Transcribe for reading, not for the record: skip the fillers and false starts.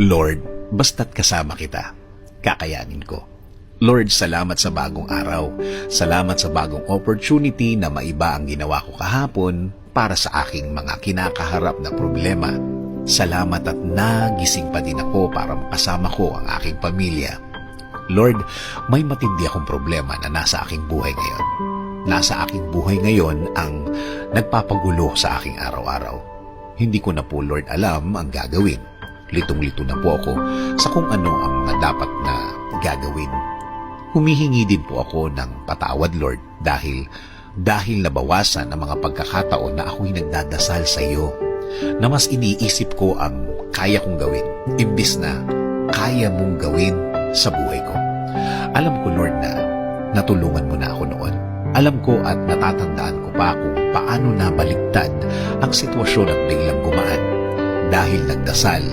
Lord, basta't kasama kita, kakayanin ko. Lord, salamat sa bagong araw. Salamat sa bagong opportunity na maiba ang ginawa ko kahapon para sa aking mga kinakaharap na problema. Salamat at nagising pa din ako para makasama ko ang aking pamilya. Lord, may matindi akong problema na nasa aking buhay ngayon. Nasa aking buhay ngayon ang nagpapagulo sa aking araw-araw. Hindi ko na po, Lord, alam ang gagawin. Litong-lito na po ako sa kung ano ang mga dapat na gagawin. Humihingi din po ako ng patawad, Lord, dahil nabawasan ang mga pagkakataon na ako'y nagdadasal sa iyo, na mas iniisip ko ang kaya kong gawin, imbis na kaya mong gawin sa buhay ko. Alam ko, Lord, na natulungan mo na ako noon. Alam ko at natatandaan ko pa kung paano nabaliktad ang sitwasyon at biglang gumaan dahil nagdasal